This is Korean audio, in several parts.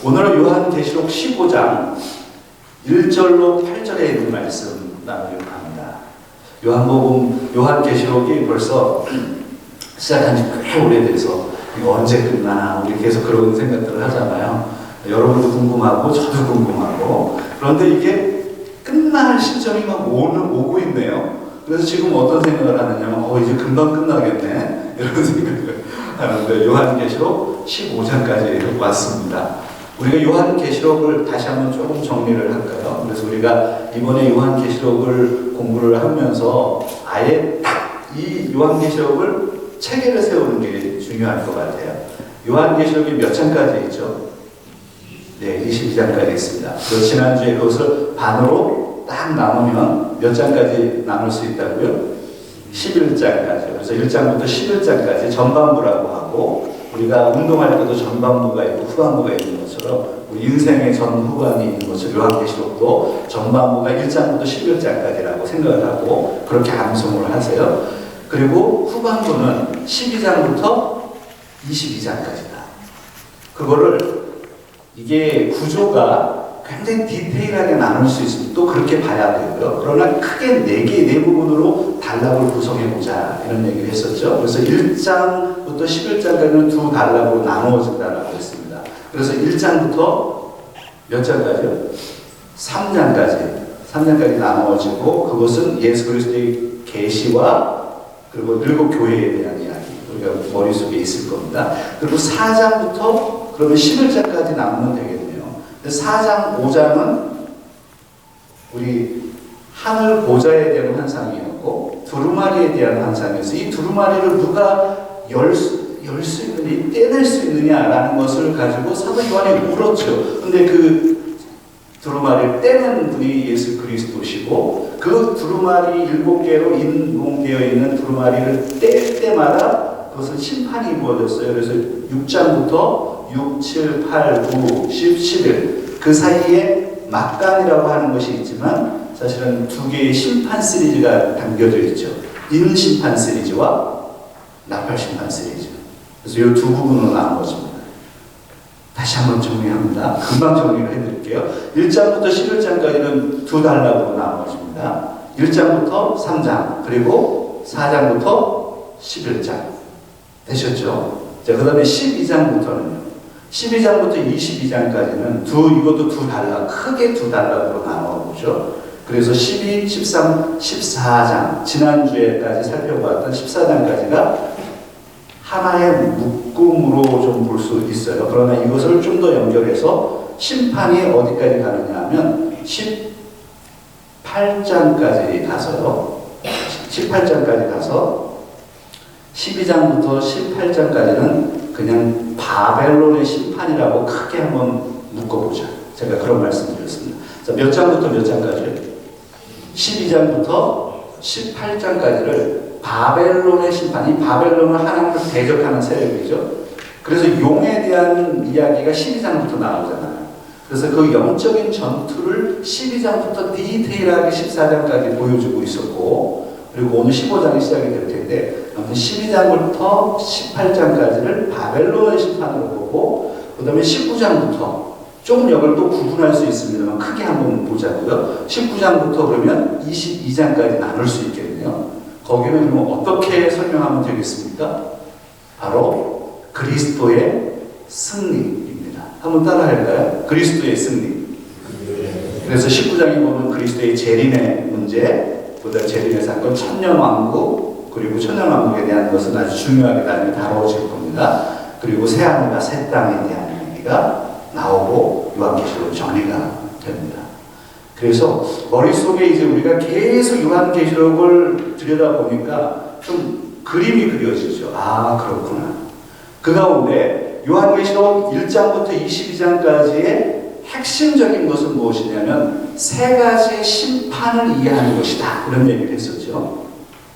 오늘은 요한계시록 15장 1절로 8절에 있는 말씀 나누려고 합니다. 요한계시록이 벌써 시작한 지 꽤 오래돼서 이거 언제 끝나 우리 계속 그런 생각들을 하잖아요. 여러분도 궁금하고 저도 궁금하고, 그런데 이게 끝날 시점이 막 오고 있네요. 그래서 지금 어떤 생각을 하느냐면 이제 금방 끝나겠네 이런 생각을 하는데, 요한계시록 15장까지 왔습니다. 우리가 요한계시록을 다시 한번 조금 정리를 할까요? 그래서 우리가 이번에 요한계시록을 공부를 하면서 아예 딱 이 요한계시록을 체계를 세우는 게 중요할 것 같아요. 요한계시록이 몇 장까지 있죠? 네, 22장까지 있습니다. 그래서 지난주에 그것을 반으로 딱 나누면 몇 장까지 나눌 수 있다고요? 11장까지. 그래서 1장부터 11장까지 전반부라고 하고, 우리가 운동할 때도 전반부가 있고 후반부가 있는 것처럼 우리 인생의 전후반이 있는 것처럼 요한계시록도 전반부가 1장부터 11장까지라고 생각을 하고 그렇게 암송을 하세요. 그리고 후반부는 12장부터 22장까지다. 그거를 이게 구조가 굉장히 디테일하게 나눌 수 있으면 또 그렇게 봐야 되고요. 그러나 크게 네 부분으로 단락을 구성해보자 이런 얘기를 했었죠. 그래서 1장부터 11장까지는 두 단락으로 나누어진다고 했습니다. 그래서 1장부터 몇 장까지요? 3장까지 나누어지고, 그것은 예수 그리스도의 계시와 그리고 일곱 교회에 대한 이야기, 우리가 머릿속에 있을 겁니다. 그리고 4장부터 그러면 11장까지 나누면 되겠네요. 4장, 5장은 우리 하늘 보좌에 대한 환상이었고 두루마리에 대한 환상이었어요. 이 두루마리를 누가 열 수 있느냐, 떼낼 수 있느냐라는 것을 가지고 사도 요한이 울었죠. 근데 그 두루마리를 떼는 분이 예수 그리스도시고, 그 두루마리 7개로 인공되어 있는 두루마리를 뗄 때마다 그것은 심판이 이루어졌어요. 그래서 6장부터 6, 7, 8, 9, 10, 11 그 사이에 막간이라고 하는 것이 있지만 사실은 두 개의 심판 시리즈가 담겨져 있죠. 인심판 시리즈와 나팔심판 시리즈. 그래서 이 두 부분으로 나누어집니다. 다시 한번 정리합니다. 금방 정리를 해드릴게요. 1장부터 11장까지는 두 단락으로 나누어집니다. 1장부터 3장, 그리고 4장부터 11장. 되셨죠? 자, 그 다음에 12장부터는요. 12장부터 22장까지는 이것도 두 단락, 크게 두 단락으로 나눠보죠. 그래서 12, 13, 14장, 지난주에까지 살펴보았던 14장까지가 하나의 묶음으로 좀 볼 수 있어요. 그러나 이것을 좀 더 연결해서 심판이 어디까지 가느냐 하면 18장까지 가서요. 18장까지 가서 12장부터 18장까지는 그냥 바벨론의 심판이라고 크게 한번 묶어보자. 제가 그런 말씀 드렸습니다. 자, 몇 장부터 몇 장까지요? 12장부터 18장까지를 바벨론의 심판이, 바벨론은 하나님을 대적하는 세력이죠. 그래서 용에 대한 이야기가 12장부터 나오잖아요. 그래서 그 영적인 전투를 12장부터 디테일하게 14장까지 보여주고 있었고, 그리고 오늘 15장이 시작이 될 텐데, 아무튼 12장부터 18장까지를 바벨론의 심판으로 보고, 그 다음에 19장부터 조금 이걸 또 구분할 수 있습니다만 크게 한번 보자고요. 19장부터 그러면 22장까지 나눌 수 있겠네요. 거기는 그럼 어떻게 설명하면 되겠습니까? 바로 그리스도의 승리입니다. 한번 따라 할까요? 그리스도의 승리. 그래서 19장에 보면 그리스도의 재림의 문제, 그다음 재림의 사건, 천년왕국, 그리고 천년왕국에 대한 것은 아주 중요하게 나중에 다뤄질 겁니다. 그리고 새하늘과 새 땅에 대한 얘기가 나오고 요한계시록 정리가 됩니다. 그래서 머릿속에 이제 우리가 계속 요한계시록을 들여다보니까 좀 그림이 그려지죠. 아, 그렇구나. 그 가운데 요한계시록 1장부터 22장까지의 핵심적인 것은 무엇이냐면 세 가지의 심판을 이해하는 것이다. 이런 얘기를 했었죠.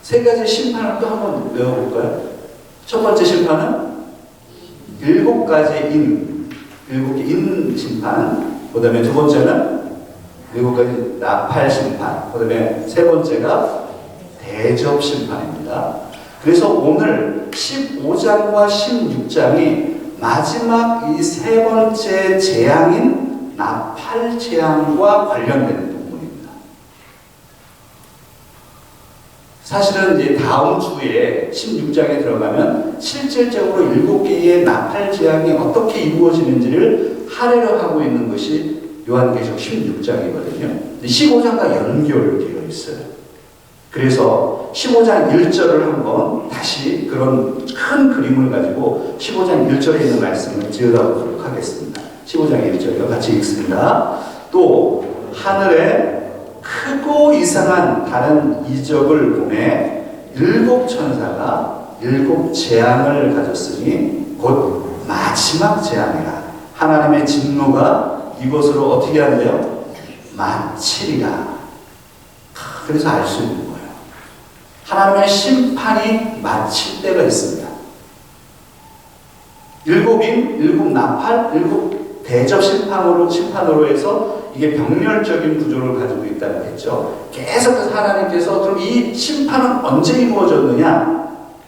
세 가지의 심판을 또 한번 외워볼까요? 첫 번째 심판은 7가지의 일곱 개 인 심판, 그 다음에 두 번째는 7가지 나팔 심판, 그 다음에 세 번째가 대접 심판입니다. 그래서 오늘 15장과 16장이 마지막 이 세 번째 재앙인 나팔 재앙과 관련된 부분입니다. 사실은 이제 다음 주에 16장에 들어가면 실질적으로 7개의 나팔 재앙이 어떻게 이루어지는지를 하려고 하고 있는 것이 요한계시록 16장이거든요. 15장과 연결되어 있어요. 그래서 15장 1절을 한번 다시 그런 큰 그림을 가지고 15장 1절에 있는 말씀을 지어다보도록 하겠습니다. 15장 1절이요. 같이 읽습니다. 또 하늘에 크고 이상한 다른 이적을 보내 7 천사가 7 재앙을 가졌으니 곧 마지막 재앙이라. 하나님의 진노가 이것으로 어떻게 한대요? 마치리라. 그래서 알 수 있는 거예요. 하나님의 심판이 마칠 때가 있습니다. 7인, 7 나팔, 7 대접 심판으로 해서 이게 병렬적인 구조를 가지고 있다고 했죠. 계속해서 하나님께서 그럼 이 심판은 언제 이루어졌느냐?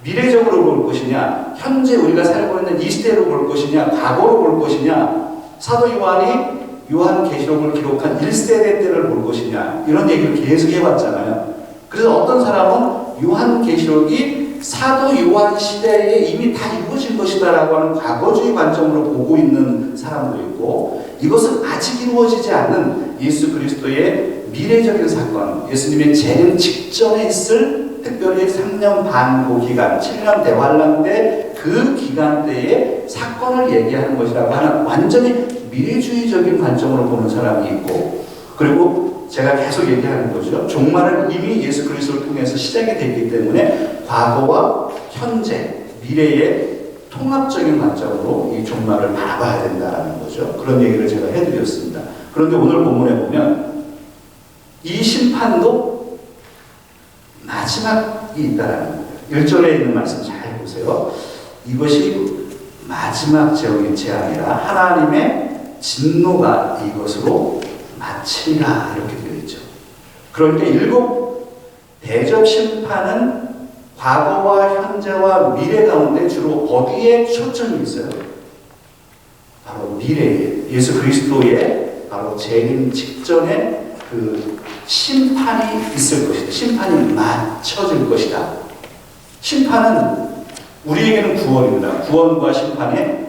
미래적으로 볼 것이냐? 현재 우리가 살고 있는 이 시대로 볼 것이냐? 과거로 볼 것이냐? 사도 요한이 요한계시록을 기록한 1세대 때를 볼 것이냐? 이런 얘기를 계속 해왔잖아요. 그래서 어떤 사람은 요한계시록이 사도 요한 시대에 이미 다 이루어진 것이다라고 하는 과거주의 관점으로 보고 있는 사람도 있고, 이것은 아직 이루어지지 않은 예수 그리스도의 미래적인 사건, 예수님의 재림 직전에 있을 특별히 3년 반 그 기간, 7년 대환란 때 그 기간대의 사건을 얘기하는 것이라고 하는 완전히 미래주의적인 관점으로 보는 사람이 있고, 그리고 제가 계속 얘기하는 거죠. 종말은 이미 예수 그리스도를 통해서 시작이 됐기 때문에 과거와 현재, 미래의 통합적인 관점으로 이 종말을 바라봐야 된다는 거죠. 그런 얘기를 제가 해드렸습니다. 그런데 오늘 본문에 보면 이 심판도 마지막이 있다는 거예요. 1절에 있는 말씀 잘 보세요. 이것이 마지막 재앙이라 하나님의 진노가 이것으로 마치리라 이렇게 되어 있죠. 그러니까 7 대접 심판은 과거와 현재와 미래 가운데 주로 어디에 초점이 있어요? 바로 미래에 예수 그리스도의 바로 재림 직전에 그 심판이 있을 것이다. 심판이 맞춰질 것이다. 심판은 우리에게는 구원입니다. 구원과 심판의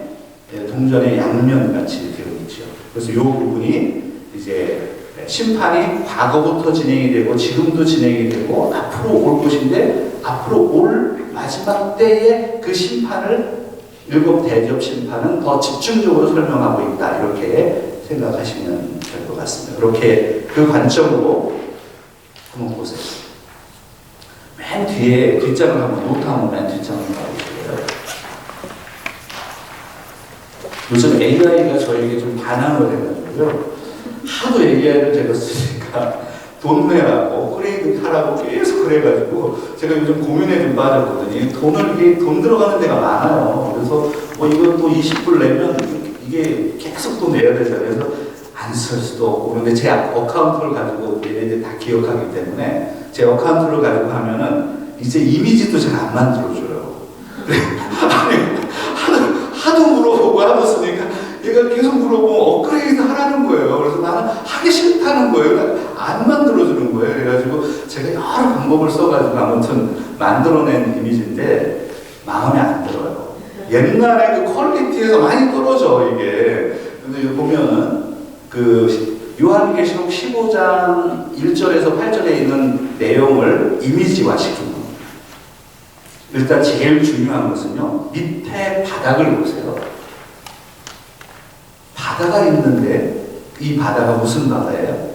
동전의 양면같이 되어 있죠. 그래서 이 부분이 이제 심판이 과거부터 진행이 되고 지금도 진행이 되고 앞으로 올 것인데, 앞으로 올 마지막 때의 그 심판을 7 대접 심판은 더 집중적으로 설명하고 있다. 이렇게 생각하시면 될 것 같습니다. 그렇게 그 관점으로 한번 보세요. 맨 뒤에 뒷장을 한번 노트 한번 맨 뒷장을 봐보시고요. 요즘 AI가 저에게 좀 반항을 해가지고요. 하도 AI를 제가 쓰니까 돈 내라고 업그레이드 하라고 계속 그래가지고 제가 요즘 고민에 좀 빠졌거든요. 돈 들어가는 데가 많아요. 그래서 이거 또 20불 내면 이게 계속 또 내야 되잖아요. 그래서 안 쓸 수도 없고, 그런데 제 어카운트를 가지고 얘네들 다 기억하기 때문에 제 어카운트를 가지고 하면은 이제 이미지도 잘 안 만들어줘요. 하도 물어보고 하고 쓰니까 얘가 계속 물어보면 업그레이드 하라는 거예요. 그래서 나는 하기 싫다는 거예요. 안 만들어주는 거예요. 그래가지고 제가 여러 방법을 써가지고 아무튼 만들어낸 이미지인데 마음에 안 들어요. 옛날에 그 퀄리티에서 많이 떨어져 이게. 근데 보면은 그 요한계시록 15장 1절에서 8절에 있는 내용을 이미지화시킨 겁니다. 일단 제일 중요한 것은요, 밑에 바닥을 보세요. 바다가 있는데 이 바다가 무슨 바다예요?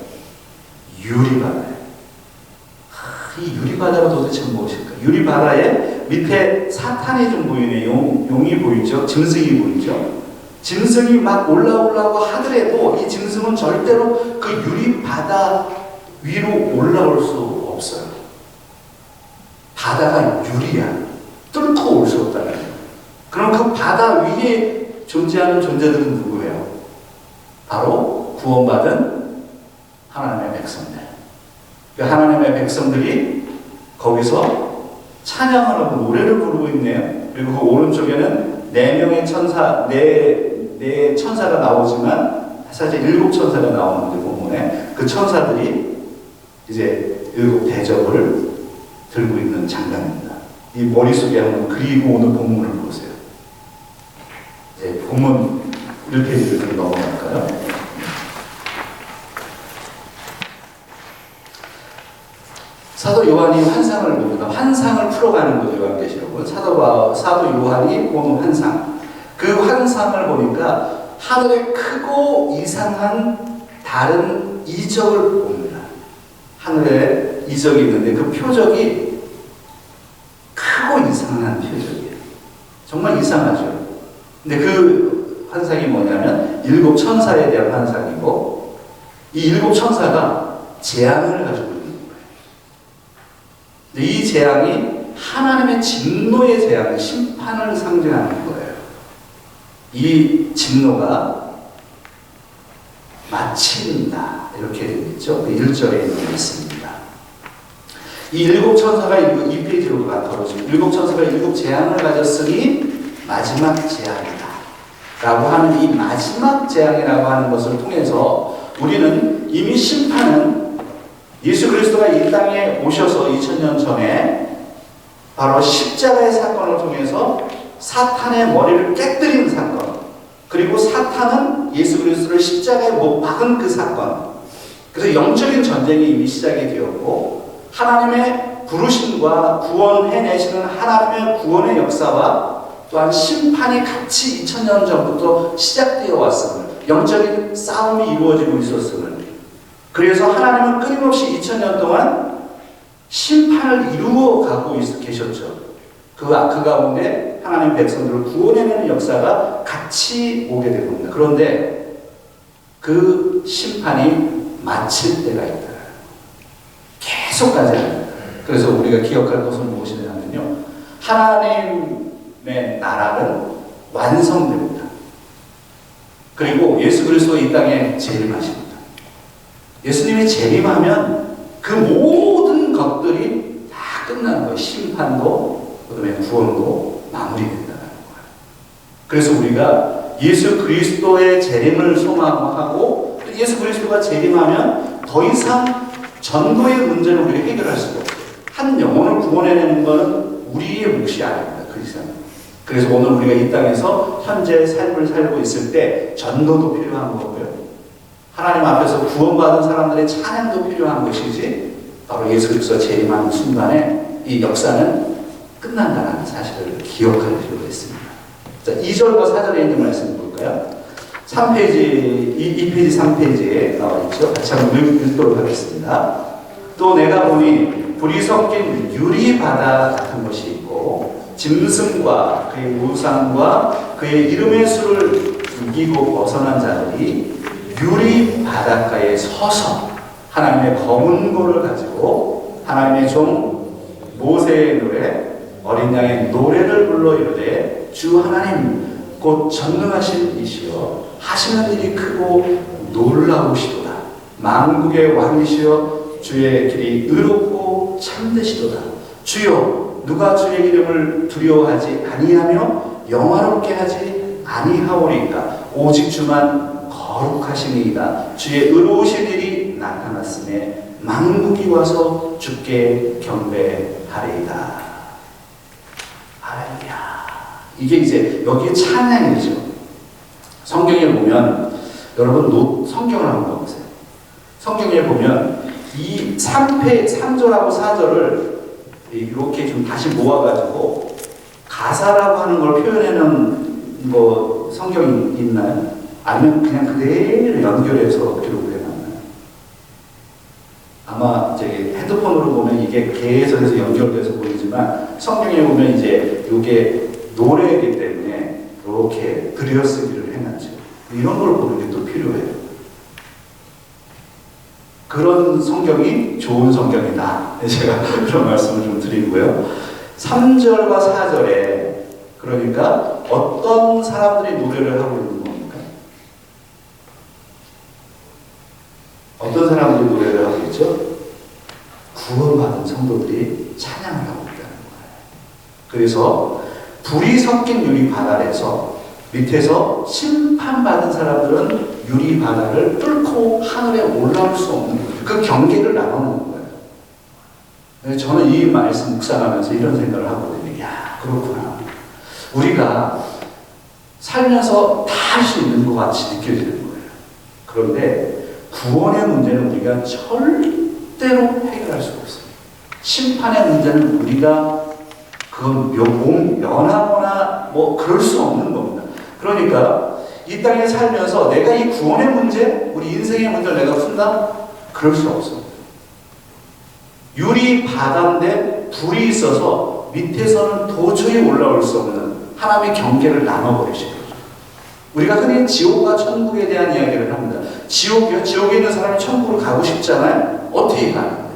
유리바다예요. 이 유리바다가 도대체 무엇일까? 유리바다에 밑에 사탄이 좀 보이네. 용이 보이죠? 짐승이 보이죠? 짐승이 막 올라오려고 하더라도 이 짐승은 절대로 그 유리바다 위로 올라올 수 없어요. 바다가 유리야. 뚫고 올 수 없다는 거예요. 그럼 그 바다 위에 존재하는 존재들은 누구예요? 바로 구원받은 하나님의 백성들. 그 하나님의 백성들이 거기서 찬양을 하고 노래를 부르고 있네요. 그리고 그 오른쪽에는 네 천사가 나오지만 사실 7 천사가 나오는데 본문에 그 천사들이 이제 7 대접을 들고 있는 장면입니다. 이 머릿속에 한번 그리고 오늘 본문을 보세요. 이제 본문 1페이지를 좀 넘어갈까요? 사도 요한이 환상을 봅니다. 환상을 풀어가는 거죠. 요한계시록은 사도 요한이 보는 환상. 그 환상을 보니까 하늘에 크고 이상한 다른 이적을 봅니다. 하늘에 이적이 있는데 그 표적이 크고 이상한 표적이에요. 정말 이상하죠. 근데 그 환상이 뭐냐면 7 천사에 대한 환상이고 이 7 천사가 재앙을 가지고 있는 거예요. 근데 이 재앙이 하나님의 진노의 재앙, 심판을 상징하는 거예요. 이 진노가 마친다 이렇게 되어 있죠. 그 1절에 있습니다. 이 7 천사가 2페이지로 가서 7 천사가 7 재앙을 가졌으니 마지막 재앙이다 라고 하는 이 마지막 재앙이라고 하는 것을 통해서 우리는 이미 심판은 예수 그리스도가 이 땅에 오셔서 2000년 전에 바로 십자가의 사건을 통해서 사탄의 머리를 깨뜨리는 사건, 그리고 사탄은 예수 그리스도를 십자가에 못 박은 그 사건, 그래서 영적인 전쟁이 이미 시작이 되었고 하나님의 부르심과 구원해내시는 하나님의 구원의 역사와 또한 심판이 같이 2000년 전부터 시작되어 왔음을, 영적인 싸움이 이루어지고 있었음을, 그래서 하나님은 끊임없이 2000년 동안 심판을 이루어 가고 계셨죠. 그 가운데 하나님 백성들을 구원해내는 역사가 같이 오게 된 겁니다. 그런데 그 심판이 마칠 때가 있다. 계속 가지 않는다. 그래서 우리가 기억할 것은 무엇이냐면요, 하나님의 나라는 완성됩니다. 그리고 예수 그리스도 이 땅에 재림하십니다. 예수님이 재림하면 그 모든 것들이 다 끝나는 거예요. 심판도, 그 다음에 구원도 마무리된다는 거예요. 그래서 우리가 예수 그리스도의 재림을 소망하고, 예수 그리스도가 재림하면 더 이상 전도의 문제를 우리가 해결할 수가 없어요. 한 영혼을 구원해내는 것은 우리의 몫이 아닙니다. 그 이상. 그래서 오늘 우리가 이 땅에서 현재 삶을 살고 있을 때 전도도 필요한 거고요. 하나님 앞에서 구원받은 사람들의 찬양도 필요한 것이지, 바로 예수 그리스도 재림하는 순간에 이 역사는 끝난다는 사실을 기억할 필요가 있습니다. 자, 2절과 4절에 있는 말씀 볼까요? 3페이지, 2페이지, 3페이지에 나와 있죠. 같이 한번 읽도록 하겠습니다. 또 내가 보니 불이 섞인 유리바다 같은 것이 있고, 짐승과 그의 우상과 그의 이름의 수를 이기고 벗어난 자들이 유리 바닷가에 서서 하나님의 검은 고를 가지고 하나님의 종 모세의 노래, 어린 양의 노래를 불러 이르되 주 하나님 곧 전능하신 이시여 하시는 일이 크고 놀라우시도다. 만국의 왕이시여 주의 길이 의롭고 참되시도다. 주여 누가 주의 이름을 두려워하지 아니하며 영화롭게 하지 아니하오리까. 오직 주만 거룩하시니이다. 주의 의로우신 일이 나타났음에 만국이 와서 주께 경배하리이다. 할렐루야. 이게 이제 여기에 찬양이죠. 성경에 보면, 여러분 성경을 한번 보세요. 성경에 보면 이 3절하고 4절을 이렇게 좀 다시 모아가지고 가사라고 하는 걸 표현해놓은 뭐 성경이 있나요? 아니면 그냥 그대로 연결해서 기록을 해놨나요? 아마 저기 핸드폰으로 보면 이게 계속해서 연결돼서 보이지만 성경에 보면 이제 이게 노래이기 때문에 이렇게 들여쓰기를 해놨죠. 이런 걸 보는 게 또 필요해요. 그런 성경이 좋은 성경이다. 제가 그런 말씀을 좀 드리고요. 3절과 4절에 그러니까 어떤 사람들이 노래를 하고 있는 겁니까? 어떤 사람들이 노래를 하고 있죠? 구원받은 성도들이 찬양을 하고 있다는 거예요. 그래서 불이 섞인 유리 바다에서 밑에서 심판받은 사람들은 유리 바다를 뚫고 하늘에 올라올 수 없는 그 경계를 나눠놓는 거예요. 저는 이 말씀 묵상하면서 이런 생각을 하거든요. 야, 그렇구나. 우리가 살면서 다 할 수 있는 것 같이 느껴지는 거예요. 그런데 구원의 문제는 우리가 절대로 해결할 수가 없어요. 심판의 문제는 우리가 그건 면하거나 뭐 그럴 수 없는 겁니다. 그러니까 이 땅에 살면서 내가 이 구원의 문제, 우리 인생의 문제를 내가 푼다? 그럴 수 없어. 유리 바다인데 불이 있어서 밑에서는 도저히 올라올 수 없는 하나님의 경계를 나눠버리신 거죠. 우리가 흔히 지옥과 천국에 대한 이야기를 합니다. 지옥이요? 지옥에 있는 사람이 천국으로 가고 싶잖아요. 어떻게 가요?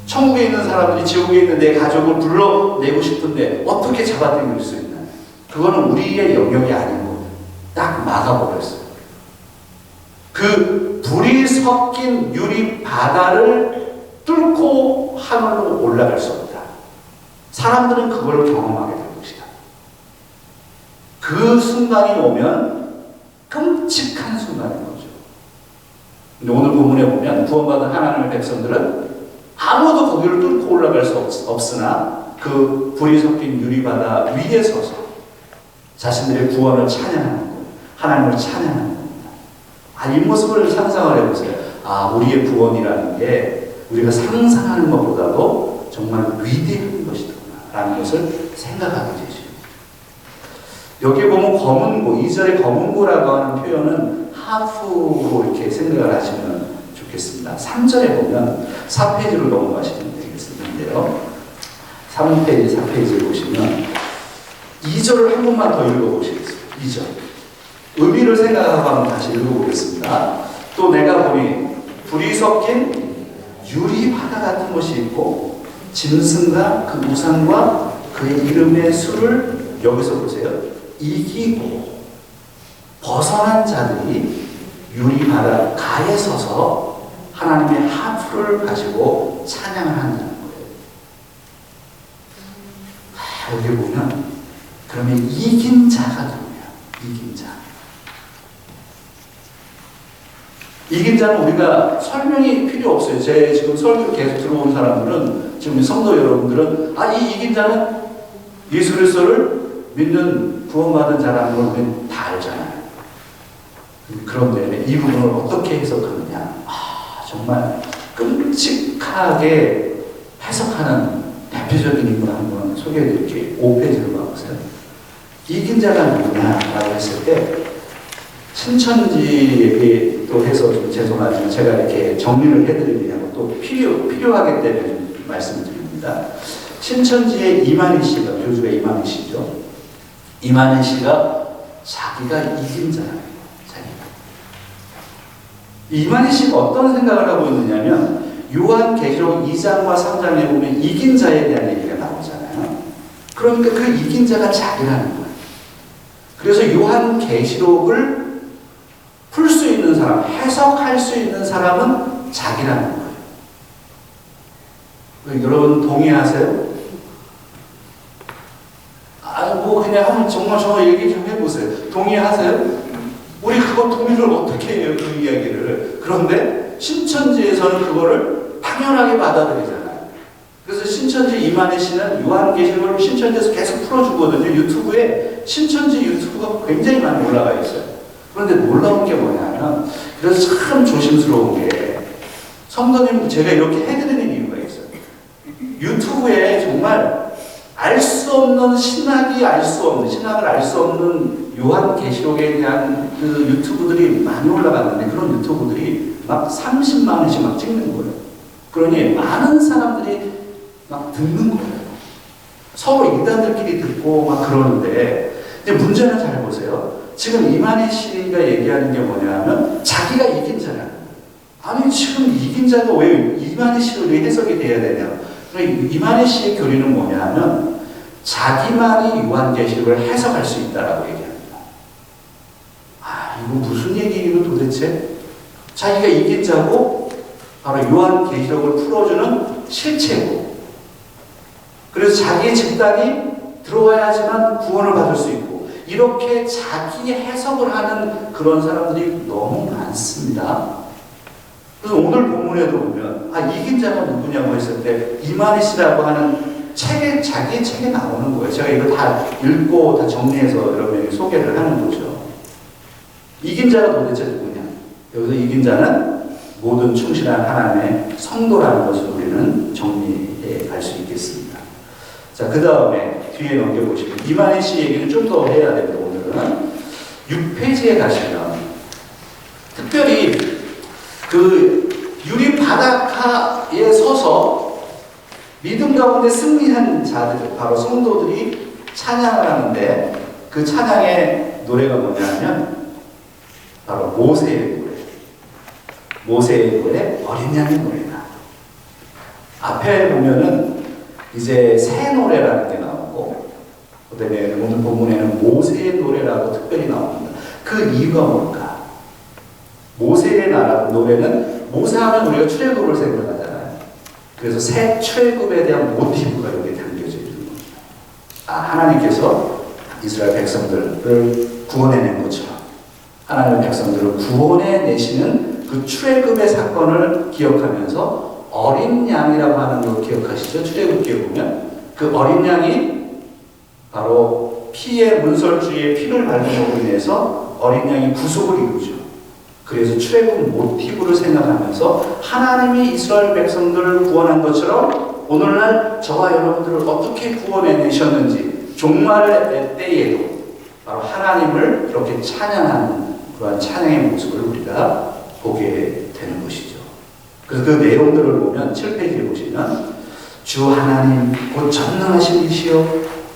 천국에 있는 사람들이 지옥에 있는 내 가족을 불러내고 싶은데 어떻게 잡아당길 수 있나요? 그거는 우리의 영역이 아니고 딱 막아버렸어요. 그 불이 섞인 유리 바다를 뚫고 하늘로 올라갈 수 없다. 사람들은 그걸 경험하게 될 것이다. 그 순간이 오면 끔찍한 순간인 거죠. 근데 오늘 본문에 보면 구원받은 하나님의 백성들은 아무도 거기를 뚫고 올라갈 수 없으나 그 불이 섞인 유리바다 위에 서서 자신들의 구원을 찬양하는 거예요. 하나님을 찬양하는 겁니다. 이 모습을 상상을 해보세요. 우리의 구원이라는 게 우리가 상상하는 것보다도 정말 위대한 것이구나 라는 것을 생각하게 되죠. 여기 보면 검은고, 2절에 검은고라고 하는 표현은 하프로 이렇게 생각을 하시면 좋겠습니다. 3절에 보면 4페이지로 넘어가시면 되겠는데요. 3페이지, 4페이지를 보시면 2절을 한 번만 더 읽어보시겠습니다. 2절. 의미를 생각하고 한번 다시 읽어보겠습니다. 또 내가 보니 불이 섞인 유리 바다 같은 것이 있고 짐승과 그 우상과 그의 이름의 수를 여기서 보세요. 이기고 벗어난 자들이 유리 바다 가에 서서 하나님의 하프를 가지고 찬양을 한다는 거예요. 여기 보면 그러면 이긴 자가 누구냐? 이긴 자. 이긴 자는 우리가 설명이 필요 없어요. 제 지금 설교 계속 들어온 사람들은, 지금 성도 여러분들은 이 이긴 자는 예수 그리스도를 믿는 구원받은 자라는 걸 우리는 다 알잖아요. 그런데 이 부분을 어떻게 해석하느냐? 정말 끔찍하게 해석하는 대표적인 인물 한 분 소개해드릴게요. 5페이지로 가보세요. 이긴 자가 누구냐라고 했을 때 신천지에 또 해서 좀 죄송하지만 제가 이렇게 정리를 해드리려고 또 필요하기 때문에 좀 말씀드립니다. 신천지의 이만희 씨가, 교주가 이만희 씨죠. 이만희 씨가 자기가 이긴 자예요. 이만희 씨가 어떤 생각을 하고 있느냐면 요한계시록 2장과 3장에 보면 이긴 자에 대한 얘기가 나오잖아요. 그러니까 그 이긴 자가 자기라는 거예요. 그래서 요한계시록을 풀 수 있는 사람, 해석할 수 있는 사람은 자기라는 거예요. 여러분 동의하세요? 뭐 그냥 한번 정말 저 얘기 좀 해보세요. 동의하세요? 우리 그거 동의를 어떻게 해요, 그 이야기를. 그런데 신천지에서는 그거를 당연하게 받아들이잖아요. 그래서 신천지 이만희 씨는 요한계시록을 신천지에서 계속 풀어주거든요. 유튜브에 신천지 유튜브가 굉장히 많이 올라가 있어요. 그런데 놀라운 게 뭐냐면, 그래서 참 조심스러운 게, 성도님 제가 이렇게 해드리는 이유가 있어요. 유튜브에 정말 알 수 없는 신학을 알 수 없는 요한계시록에 대한 그 유튜브들이 많이 올라갔는데, 그런 유튜브들이 막 30만 원씩 막 찍는 거예요. 그러니 많은 사람들이 막 듣는 거예요. 서로 인간들끼리 듣고 막 그러는데, 근데 문제는 잘 보세요. 지금 이만희 씨가 얘기하는 게 뭐냐면 자기가 이긴 자라는 거예요. 아니 지금 이긴 자가 왜 이만희 씨로 왜 해석이 돼야 되냐? 이만희 씨의 교리는 뭐냐면 자기만이 요한계시록을 해석할 수 있다라고 얘기합니다. 이거 무슨 얘기예요 도대체? 자기가 이긴 자고 바로 요한계시록을 풀어주는 실체고, 그래서 자기 집단이 들어와야지만 구원을 받을 수 있고, 이렇게 자기 해석을 하는 그런 사람들이 너무 많습니다. 그래서 오늘 본문에도 보면 이긴 자가 누구냐고 했을 때 이만희씨라고 하는 책에, 자기 책에 나오는 거예요. 제가 이거 다 읽고 다 정리해서 여러분에게 소개를 하는 거죠. 이긴 자가 도대체 누구냐? 여기서 이긴 자는 모든 충실한 하나님의 성도라는 것을 우리는 정리해 갈 수 있겠습니다. 자, 그 다음에 뒤에 넘겨보시면 이만희 씨 얘기는 좀 더 해야 됩니다. 오늘은 6페이지에 가시면 특별히 그 유리 바닷가에 서서 믿음 가운데 승리한 자들, 바로 성도들이 찬양을 하는데, 그 찬양의 노래가 뭐냐면 바로 모세의 노래, 모세의 노래, 어린 양의 노래다. 앞에 보면은 이제 새 노래라는 게 나오고, 그 다음에 오늘 본문에는 모세의 노래라고 특별히 나옵니다. 그 이유가 뭘까? 모세의 노래는, 모세하면 우리가 출애굽을 생각하잖아요. 그래서 새 출애굽에 대한 모티브가 여기에 담겨져 있는 겁니다. 하나님께서 이스라엘 백성들을 구원해낸 것처럼 하나님의 백성들을 구원해내시는 그 출애굽의 사건을 기억하면서 어린 양이라고 하는 걸 기억하시죠? 출애굽기에 보면 그 어린 양이 바로 피의 문설주의 피를 바르므로 인해서 어린 양이 구속을 이루죠. 그래서 출애굽 모티브를 생각하면서 하나님이 이스라엘 백성들을 구원한 것처럼 오늘날 저와 여러분들을 어떻게 구원해내셨는지 종말의 때에도 바로 하나님을 이렇게 찬양하는 그러한 찬양의 모습을 우리가 보게 되는 것이죠. 그래서 그 내용들을 보면 7페이지에 보시면 주 하나님 곧 전능하신 이시여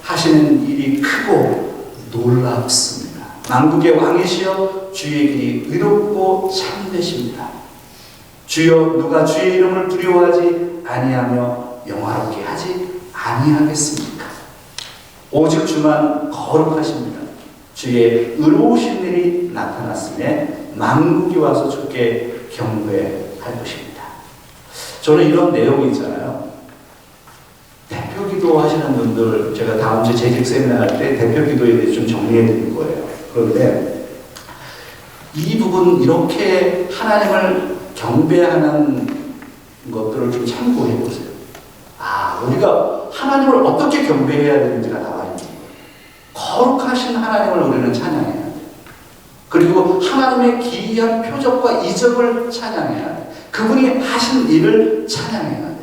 하시는 일이 크고 놀랍습니다. 만국의 왕이시여 주의 길이 의롭고 참되십니다. 주여 누가 주의 이름을 두려워하지 아니하며 영화롭게 하지 아니하겠습니까? 오직 주만 거룩하십니다. 주의 의로우신 일이 나타났음에 만국이 와서 주께 경배할 것입니다. 저는 이런 내용이 있잖아요. 대표기도 하시는 분들, 제가 다음 주 재직 세미나 할 때 대표기도에 대해 좀 정리해 드릴 거예요. 그런데 이 부분, 이렇게 하나님을 경배하는 것들을 좀 참고해 보세요. 우리가 하나님을 어떻게 경배해야 되는지가 나와 있는 거예요. 거룩하신 하나님을 우리는 찬양해야 돼요. 그리고 하나님의 기이한 표적과 이적을 찬양해야 돼요. 그분이 하신 일을 찬양해야 돼요.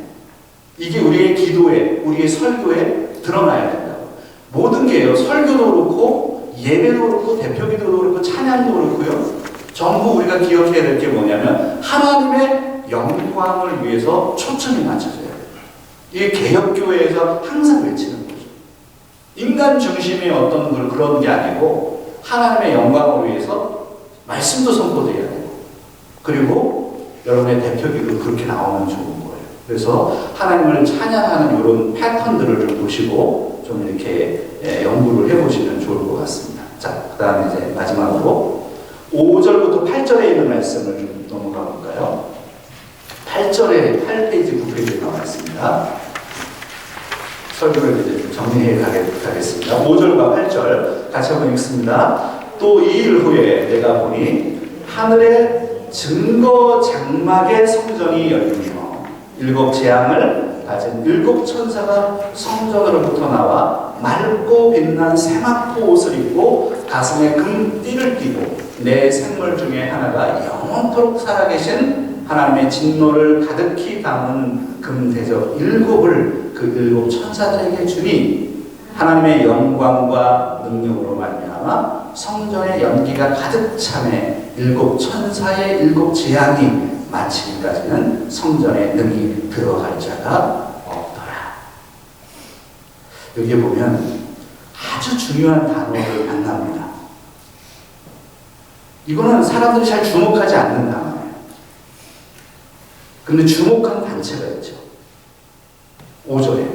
이게 우리의 기도에, 우리의 설교에 드러나야 된다고. 모든 게요. 설교도 그렇고 예배도 그렇고 대표기도도 그렇고 찬양도 그렇고요. 전부 우리가 기억해야 될 게 뭐냐면 하나님의 영광을 위해서 초점이 맞춰져야 돼요. 이게 개혁교회에서 항상 외치는 거죠. 인간 중심의 어떤 그런 게 아니고 하나님의 영광을 위해서 말씀도 선포돼야 되고, 그리고 여러분의 대표기도 그렇게 나오면 좋은 거예요. 그래서 하나님을 찬양하는 이런 패턴들을 좀 보시고 좀 이렇게 연구를 해보시면 좋을 것 같습니다. 자, 그 다음에 이제 마지막으로 5절부터 8절에 있는 말씀을 좀 넘어가 볼까요? 8절에 8페이지, 9페이지에 나와 있습니다. 설교를 이제 정리해 가겠습니다. 5절과 8절 같이 한번 읽습니다. 또 2일 후에 내가 보니 하늘에 증거 장막의 성전이 열리며 7 재앙을 가진 7 천사가 성전으로부터 나와 맑고 빛난 세마포 옷을 입고 가슴에 금띠를 띠고 내 생물 중에 하나가 영원토록 살아계신 하나님의 진노를 가득히 담은 금대접 7을 그 7 천사들에게 주니 하나님의 영광과 능력으로 말미암아 성전의 연기가 가득 차매 7 천사의 7 재앙이 마치기까지는 성전에 능히 들어갈 자가 없더라. 여기에 보면 아주 중요한 단어를 만납니다. 이거는 사람들이 잘 주목하지 않는 단어예요. 근데 주목한 단체가 있죠. 5절에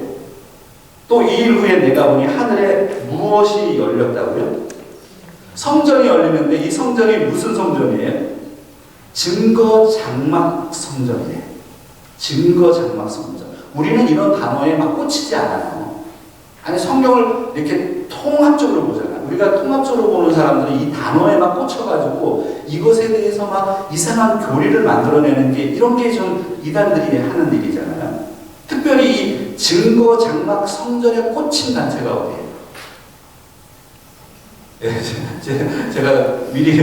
또 2일 후에 내가 보니 하늘에 무엇이 열렸다고요? 성전이 열리는데 이 성전이 무슨 성전이에요? 증거 장막 성전이에요. 증거 장막 성전. 우리는 이런 단어에 막 꽂히지 않아요. 아니 성경을 이렇게 통합적으로 보잖아요. 우리가 통합적으로 보는 사람들은 이 단어에 막 꽂혀가지고 이것에 대해서 막 이상한 교리를 만들어내는 게 이런 게 좀 이단들이 하는 일이잖아요. 특별히 이 증거 장막 성전에 꽂힌 단체가 어디예요? 제가 미리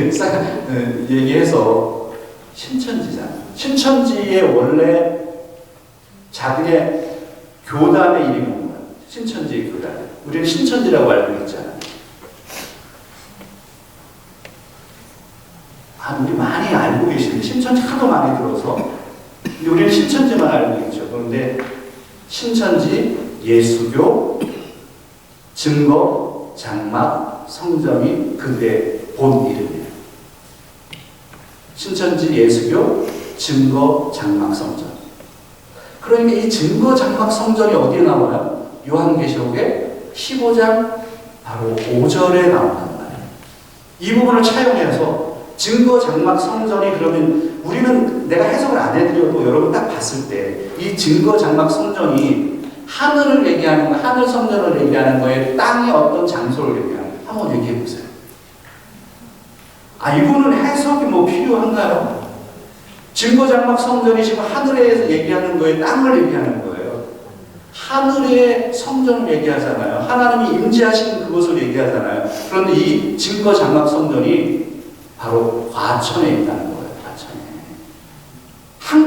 얘기해서 신천지잖아요. 신천지의 원래 자기의 교단의 이름이 뭐예요? 신천지의 교단. 우리는 신천지라고 알고 있잖아요. 우리 많이 알고 계시는데 신천지 하도 많이 들어서 우리는 신천지만 알고 있죠. 그런데 신천지, 예수교, 증거, 장막, 성전이 그들의 본 이름이에요. 신천지, 예수교, 증거, 장막, 성전. 그러니까 이 증거, 장막, 성전이 어디에 나와요? 요한계시록의 15장 바로 5절에 나온단 말이에요. 이 부분을 차용해서 증거, 장막, 성전이 그러면 우리는 내가 해석을 안 해드려도 여러분 딱 봤을 때 이 증거, 장막, 성전이 하늘을 얘기하는 거, 하늘 성전을 얘기하는 거에 땅의 어떤 장소를 얘기하는 거 한번 얘기해 보세요. 이거는 해석이 뭐 필요한가요? 증거, 장막, 성전이 지금 하늘에서 얘기하는 거에 땅을 얘기하는 거예요. 하늘의 성전을 얘기하잖아요. 하나님이 임재하신 그것을 얘기하잖아요. 그런데 이 증거, 장막, 성전이 바로 과천에 있다는 거예요. 과천에.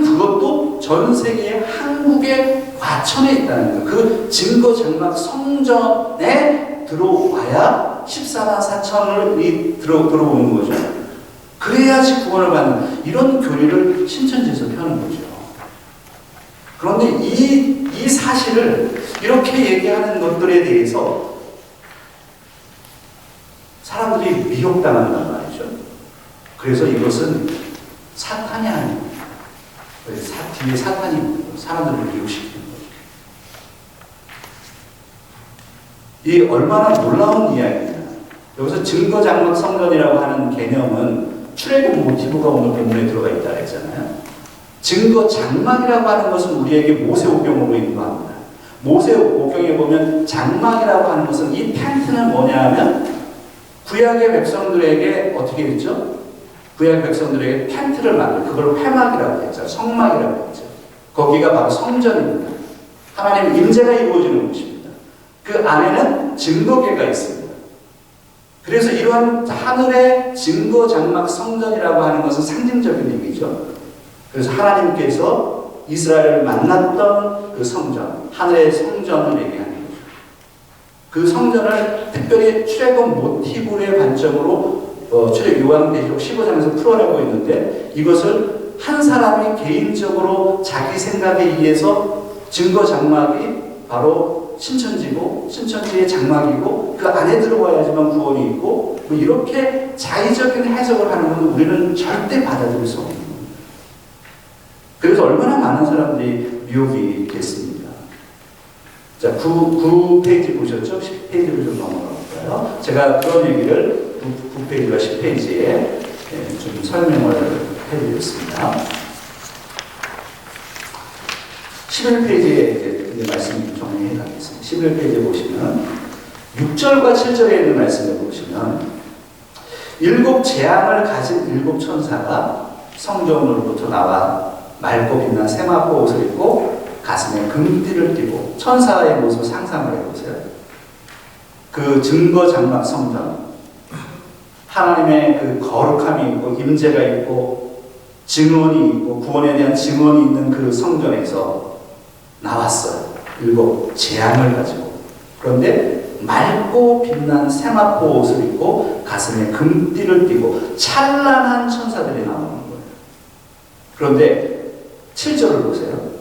그것도 전 세계의 한국의 과천에 있다는 거예요. 그 증거, 장막, 성전에 들어와야 14만 4천을 들어오는 거죠. 그래야지 구원을 받는 이런 교리를 신천지에서 펴는 거죠. 그런데 이 사실을 이렇게 얘기하는 것들에 대해서 사람들이 미혹당한단 말이죠. 그래서 이것은 사탄이 아닙니다. 뒤에 사탄이 사람들을 미혹시키는 거죠. 이 얼마나 놀라운 이야기냐. 여기서 증거, 장막, 성전이라고 하는 개념은 출애굽 모티브가 오늘 본문에 들어가 있다 했잖아요. 증거, 장막이라고 하는 것은 우리에게 모세오경으로 인도합니다. 모세오경에 보면 장막이라고 하는 것은 이 텐트는 뭐냐 하면 구약의 백성들에게 어떻게 했죠? 구약 백성들에게 텐트를 만들고 그걸 회막이라고 했죠. 성막이라고 했죠. 거기가 바로 성전입니다. 하나님의 임재가 이루어지는 곳입니다. 그 안에는 증거궤가 있습니다. 그래서 이러한 하늘의 증거, 장막, 성전이라고 하는 것은 상징적인 의미죠. 그래서 하나님께서 이스라엘을 만났던 그 성전, 하늘의 성전을 얘기하는 거죠. 그 성전을 특별히 출애굽 모티브의 관점으로 요한계시록 15장에서 풀어내고 있는데 이것을 한 사람이 개인적으로 자기 생각에 의해서 증거, 장막이 바로 신천지고 신천지의 장막이고 그 안에 들어와야지만 구원이 있고 뭐 이렇게 자의적인 해석을 하는 건 우리는 절대 받아들일 수 없는 겁니다. 그래서 얼마나 많은 사람들이 미혹이 됐습니다. 자, 9페이지 보셨죠? 10페이지로 좀 넘어갈까요? 제가 그런 얘기를 9페이지와 10페이지에 좀 설명을 해드렸습니다. 11페이지에 이제 말씀 정리해 가겠습니다. 11페이지에 보시면 6절과 7절에 있는 말씀을 보시면 7 재앙을 가진 7 천사가 성전으로부터 나와 맑고 빛난 세마포 옷을 입고 가슴에 금띠를 띠고 천사의 모습을 상상을 해보세요. 그 증거, 장막, 성전 하나님의 그 거룩함이 있고 임재가 있고 증언이 있고 구원에 대한 증언이 있는 그 성전에서 나왔어요. 7 재앙을 가지고. 그런데 맑고 빛난 세마포 옷을 입고 가슴에 금띠를 띠고 찬란한 천사들이 나오는 거예요. 그런데 7절을 보세요.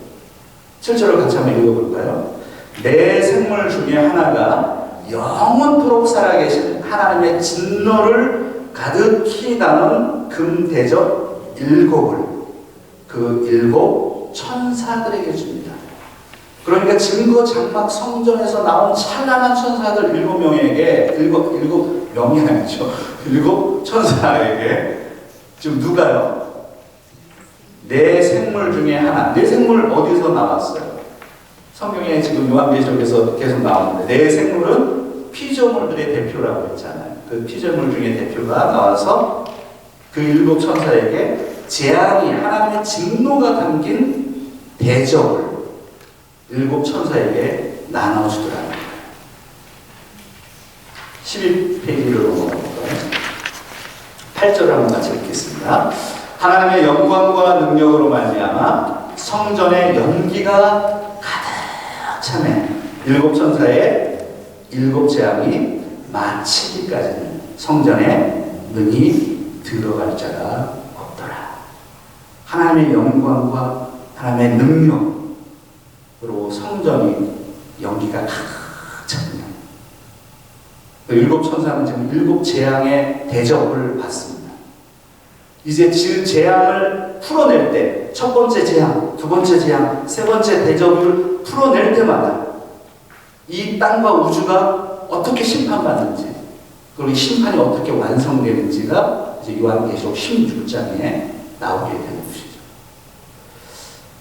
7절을 같이 한번 읽어볼까요? 내 생물 중에 하나가 영원토록 살아계신 하나님의 진노를 가득히 담은 금대접 7을 그 7 천사들에게 줍니다. 그러니까 증거, 장막, 성전에서 나온 찬란한 천사들 7명에게 7명이 아니죠. 7 천사에게 지금 누가요? 내 생물 중에 하나. 내 생물 어디서 나왔어요? 성경에 지금 요한계시록에서 계속 나오는데 내 생물은 피조물들의 대표라고 했잖아요. 그 피조물 중에 대표가 나와서 그 일곱 천사에게 재앙이 하나님의 진노가 담긴 대접을 일곱 천사에게 나눠주더라는 거예요. 11페이지로 넘어갈까요? 8절을 한번 같이 읽겠습니다. 하나님의 영광과 능력으로 말미암아 성전에 연기가 가득 차매 일곱 천사의 일곱 재앙이 마치기까지는 성전에 능히 들어갈 자가 없더라. 하나님의 영광과 하나님의 능력으로 성전이 연기가 가득 찹니다. 일곱 천사는 지금 일곱 재앙의 대접을 받습니다. 이제 그 재앙을 풀어낼 때, 첫 번째 재앙, 두 번째 재앙, 세 번째 대접을 풀어낼 때마다 이 땅과 우주가 어떻게 심판받는지, 그리고 이 심판이 어떻게 완성되는지가 이제 요한계시록 16장에 나오게 되는 것이죠.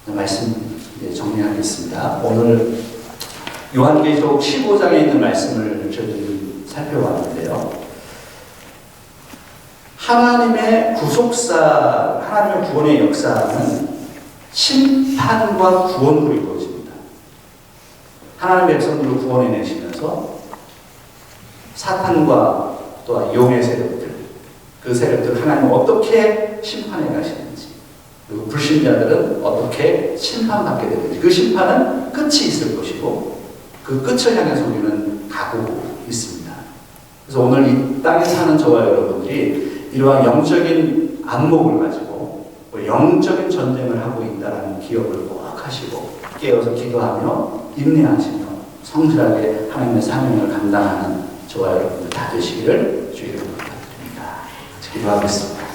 말씀 이제 정리하겠습니다. 오늘 요한계시록 15장에 있는 말씀을 저희들이 살펴봤는데요. 하나님의 구속사, 하나님의 구원의 역사는 심판과 구원으로 이루어집니다. 하나님의 백성들을 구원해내시면서 사탄과 또한 용의 세력들, 그 세력들을 하나님은 어떻게 심판해 가시는지, 그리고 불신자들은 어떻게 심판받게 되는지, 그 심판은 끝이 있을 것이고 그 끝을 향해서 우리는 가고 있습니다. 그래서 오늘 이 땅에 사는 저와 여러분들이 이러한 영적인 안목을 가지고 영적인 전쟁을 하고 있다는 기억을 꼭 하시고 깨어서 기도하며 인내하시며 성실하게 하나님의 사명을 감당하는 저와 여러분들 다 되시기를 주의 이름으로 부탁드립니다. 기도하겠습니다.